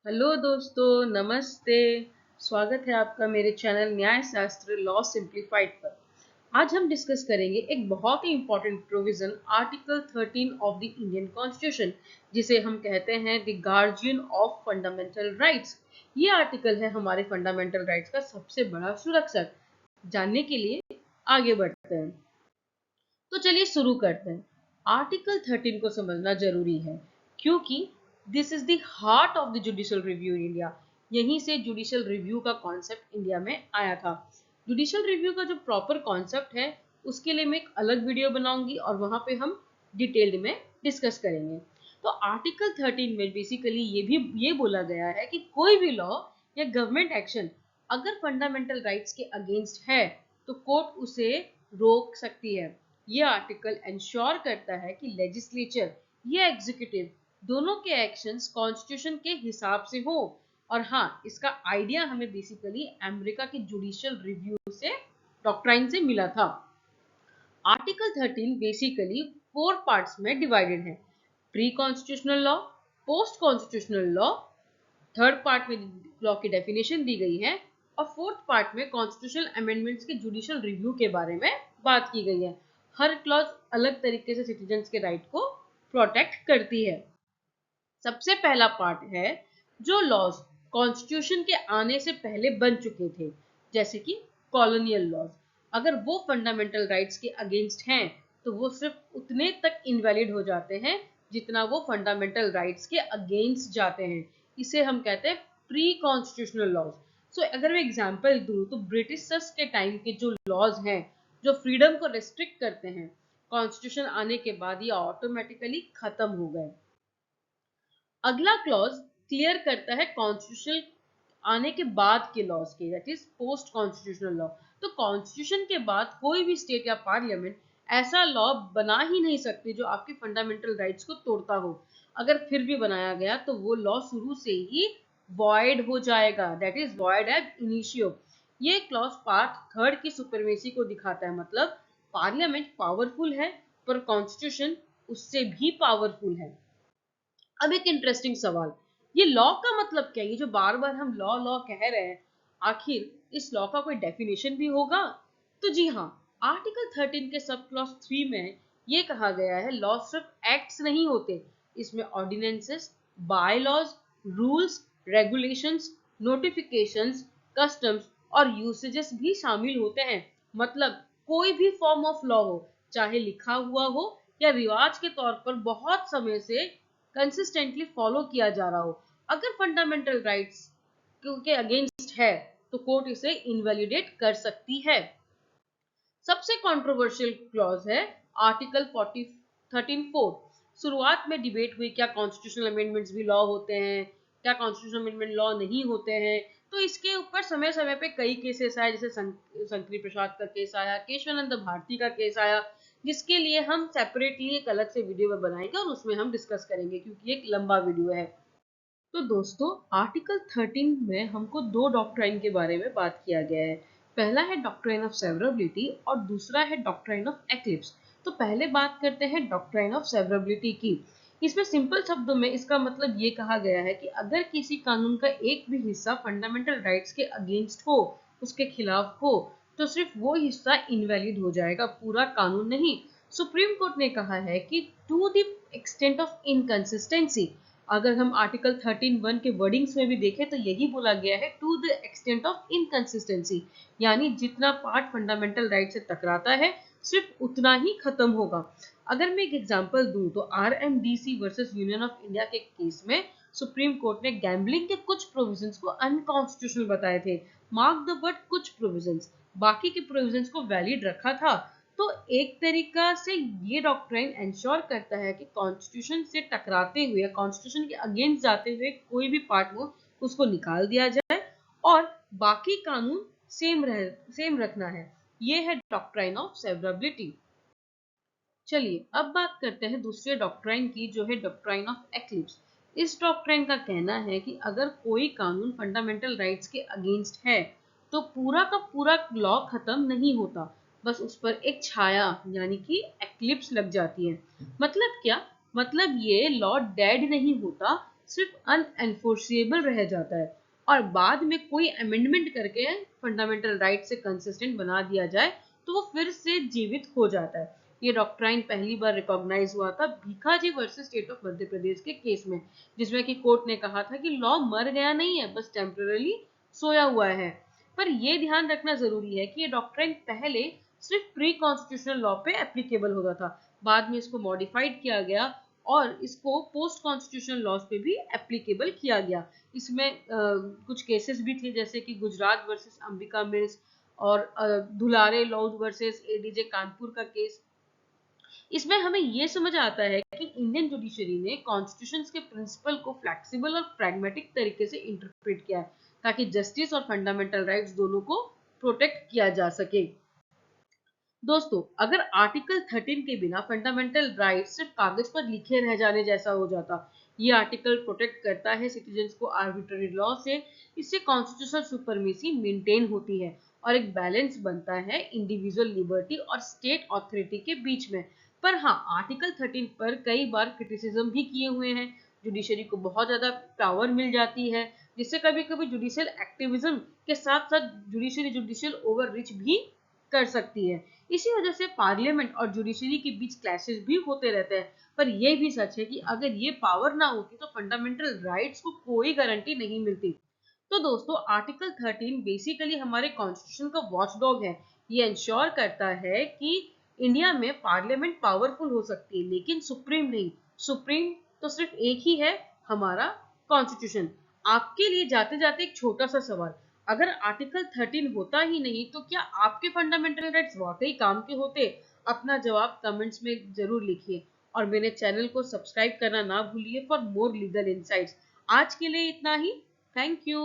Hello दोस्तों, नमस्ते। स्वागत है आपका मेरे चैनल न्याय शास्त्र लॉ सिंप्लीफाइड पर। आज हम डिस्कस करेंगे एक बहुत ही important provision article 13 of the Indian constitution, जिसे हम कहते हैं the guardian of fundamental rights. ये आर्टिकल है हमारे फंडामेंटल राइट्स का सबसे बड़ा सुरक्षक। जानने के लिए आगे बढ़ते हैं। तो चलिए शुरू करते हैं। आर्टिकल 13 को समझना जरूरी है क्योंकि this is the heart of the judicial review in India. यहीं से जुडिशियल रिव्यू का कॉन्सेप्ट इंडिया में आया था। जुडिशियल रिव्यू का जो प्रॉपर कॉन्सेप्ट है उसके लिए मैं एक अलग वीडियो बनाऊंगी और वहां पे हम डिटेल्ड में डिस्कस करेंगे। तो आर्टिकल 13 में बेसिकली ये बोला गया है कि कोई भी लॉ या गवर्नमेंट एक्शन अगर फंडामेंटल राइट्स के अगेंस्ट है तो कोर्ट उसे रोक सकती है। ये आर्टिकल इंश्योर करता है कि लेजिस्लेचर या एग्जीक्यूटिव दोनों के एक्शंस कॉन्स्टिट्यूशन के हिसाब से हो। और हाँ, इसका आइडिया हमें बेसिकली अमेरिका के जुडिशियल रिव्यू से डॉक्ट्राइन से मिला था। आर्टिकल 13 बेसिकली 4 पार्ट्स में डिवाइडेड है। Pre constitutional law, post constitutional law, third part में लॉ की डेफिनेशन दी गई है और फोर्थ पार्ट में कॉन्स्टिट्यूशनल अमेंडमेंट्स के जुडिशियल रिव्यू के बारे में बात की गई है। हर क्लॉज अलग तरीके से सिटीजन्स के राइट को प्रोटेक्ट करती है। सबसे पहला पार्ट है जो लॉज कॉन्स्टिट्यूशन के आने से पहले बन चुके थे, जैसे कि कॉलोनियल लॉज। अगर वो फंडामेंटल राइट्स के अगेंस्ट हैं तो वो सिर्फ उतने तक इनवैलिड हो जाते हैं जितना वो फंडामेंटल राइट्स के अगेंस्ट जाते हैं। इसे हम कहते हैं प्री कॉन्स्टिट्यूशनल लॉज। सो अगर मैं एग्जांपल दूं तो ब्रिटिशर्स के टाइम के जो लॉज हैं जो फ्रीडम को रेस्ट्रिक्ट करते हैं, कॉन्स्टिट्यूशन आने के बाद ये ऑटोमेटिकली खत्म हो गए। अगला क्लॉज क्लियर करता है कॉन्स्टिट्यूशन आने के बाद के लॉज के, that is post constitutional law. तो कॉन्स्टिट्यूशन के बाद कोई भी स्टेट या पार्लियामेंट ऐसा लॉ बना ही नहीं सकते जो आपके फंडामेंटल राइट्स को तोड़ता हो। अगर फिर भी बनाया गया तो वो लॉ शुरू से ही वॉइड हो जाएगा, दैट इज वॉइड एब इनिशियो। ये क्लॉज पार्ट थर्ड की सुपरमेसी को दिखाता है। मतलब पार्लियामेंट पावरफुल है पर कॉन्स्टिट्यूशन उससे भी पावरफुल है। अब एक इंटरेस्टिंग सवाल, ये लॉ का मतलब क्या है? ये जो बार बार हम लॉ लॉ कह रहे हैं, आखिर इस लॉ का कोई डेफिनेशन भी होगा? तो जी हाँ, आर्टिकल 13 के सब क्लॉज 3 में ये कहा गया है लॉ सिर्फ एक्ट्स नहीं होते, इसमें ordinances, bye laws, rules, regulations, notifications, customs और यूसेजेस भी शामिल होते हैं। मतलब कोई भी फॉर्म ऑफ लॉ हो, चाहे लिखा हुआ हो या रिवाज के तौर पर बहुत समय से कंसिस्टेंटली फॉलो किया जा रहा हो, अगर फंडामेंटल राइट्स के अगेंस्ट है तो कोर्ट इसे इनवैलिडेट कर सकती है। सबसे कंट्रोवर्शियल क्लॉज है आर्टिकल 13(4). शुरुआत में डिबेट हुई क्या कॉन्स्टिट्यूशनल अमेंडमेंट्स भी लॉ होते हैं, क्या कॉन्स्टिट्यूशनल अमेंडमेंट लॉ नहीं होते हैं। तो इसके ऊपर समय समय पे कई केसेस आए, जैसे शंकरी प्रसाद का केस आया, केशवानंद भारती का केस आया, जिसके लिए हम सेपरेटली एक अलग से वीडियो बनाएंगे और उसमें हम डिस्कस करेंगे क्योंकि एक लंबा वीडियो है। तो दोस्तों, आर्टिकल 13 में हमको दो डॉक्ट्राइन के बारे में बात किया गया है। पहला है डॉक्ट्राइन ऑफ सेवरेबिलिटी और दूसरा है डॉक्ट्राइन ऑफ एक्लिप्स। तो पहले बात करते हैं डॉक्ट्राइन ऑफ सेवरेबिलिटी की। इसमें सिंपल शब्दों में इसका मतलब ये कहा गया है कि अगर किसी कानून का एक भी हिस्सा फंडामेंटल राइट्स के अगेंस्ट हो, उसके खिलाफ हो, तो सिर्फ वो हिस्सा इनवैलिड हो जाएगा, पूरा कानून नहीं। सुप्रीम कोर्ट ने कहा है कि to the extent of inconsistency, अगर हम आर्टिकल 13(1) के वर्डिंग्स में भी देखें तो यही बोला गया है to the extent of inconsistency, यानी जितना पार्ट फंडामेंटल राइट से टकराता है सिर्फ उतना ही खत्म होगा। अगर मैं एक एग्जांपल दूं तो RMDC versus union of India के केस में सुप्रीम कोर्ट ने गैम्बलिंग के कुछ प्रोविजंस को अनकॉन्स्टिट्यूशनल बताए थे। मार्क द वर्ड कुछ प्रोविजंस, बाकी के प्रोविजंस को वैलिड रखा था। तो एक तरीका से ये डॉक्ट्राइन इंश्योर करता है कि कॉन्स्टिट्यूशन से टकराते हुए, कॉन्स्टिट्यूशन के अगेंस्ट जाते हुए कोई भी पार्ट हो उसको निकाल दिया जाए और बाकी कानून सेम रखना है। ये है डॉक्ट्राइन ऑफ सेवरेबिलिटी। चलिए अब बात करते हैं दूसरे डॉक्ट्राइन की, जो है डॉक्ट्राइन ऑफ एक्लिप्स। इस डॉक्ट्राइन का कहना है कि अगर कोई कानून फंडामेंटल राइट्स के अगेंस्ट है तो पूरा का पूरा लॉ खत्म नहीं होता, बस उस पर एक छाया यानी कि एक्लिप्स लग जाती है। मतलब क्या? मतलब ये लॉ डेड नहीं होता, सिर्फ अनएनफोर्सेबल रह जाता है और बाद में कोई अमेंडमेंट करके फंडामेंटल राइट से कंसिस्टेंट बना दिया जाए तो वो फिर से जीवित हो जाता है। ये डॉक्ट्राइन पहली बार रिकॉग्नाइज हुआ था Bhikaji versus state of Madhya Pradesh के केस में, जिसमें कि कोर्ट ने कहा था कि लॉ मर गया नहीं है, बस टेम्पररी सोया हुआ है। पर यह ध्यान रखना जरूरी है कि ये डॉक्ट्राइन पहले सिर्फ प्री कॉन्स्टिट्यूशनल लॉ पे एप्लीकेबल होता था, बाद में इसको मॉडिफाइड किया गया और इसको पोस्ट कॉन्स्टिट्यूशनल लॉज पे भी एप्लीकेबल किया गया। इसमें कुछ केसेस भी थे जैसे कि गुजरात वर्सेस अंबिका मिल्स और धुलारे लॉज वर्सेस एडीजे कानपुर का केस। इसमें हमें यह समझ आता है कि इंडियन जुडिशरी ने कॉन्स्टिट्यूशन के प्रिंसिपल को फ्लेक्सिबल और प्रैग्मेटिक तरीके से इंटरप्रेट किया है ताकि जस्टिस और फंडामेंटल राइट्स दोनों को प्रोटेक्ट किया जा सके। दोस्तों, अगर आर्टिकल 13 के बिना फंडामेंटल राइट्स सिर्फ कागज पर लिखे रह जाने जैसा हो जाता, ये आर्टिकल प्रोटेक्ट करता है सिटीजन्स को आर्बिट्ररी लॉ से, इससे कॉन्स्टिट्यूशनल सुपरमेसी मेंटेन होती है और एक बैलेंस बनता है इंडिविजुअल लिबर्टी और स्टेट ऑथोरिटी के बीच में। पर हाँ, आर्टिकल 13 पर कई बार क्रिटिसिज्म भी किए हुए हैं। जुडिशरी को बहुत ज्यादा पावर मिल जाती है, जिससे कभी कभी जुडिशियल एक्टिविज्म के साथ साथ जुडिशियल ओवर रिच भी कर सकती है। इसी वजह से पार्लियामेंट और जुडिशरी के बीच क्लैशेस भी होते रहते हैं। पर यह भी सच है कि अगर ये पावर ना होती तो फंडामेंटल राइट्स को कोई गारंटी नहीं मिलती। तो दोस्तों, आर्टिकल 13 बेसिकली हमारे कॉन्स्टिट्यूशन का वॉचडॉग है। ये इंश्योर करता है कि इंडिया में पार्लियामेंट पावरफुल हो सकती है लेकिन सुप्रीम नहीं। सुप्रीम तो सिर्फ एक ही है, हमारा कॉन्स्टिट्यूशन। आपके लिए जाते जाते एक छोटा सा सवाल, अगर आर्टिकल 13 होता ही नहीं तो क्या आपके फंडामेंटल राइट्स वाकई काम के होते? अपना जवाब कमेंट्स में जरूर लिखिए और मेरे चैनल को सब्सक्राइब करना ना भूलिए फॉर मोर लीगल इनसाइट्स। आज के लिए इतना ही। Thank you.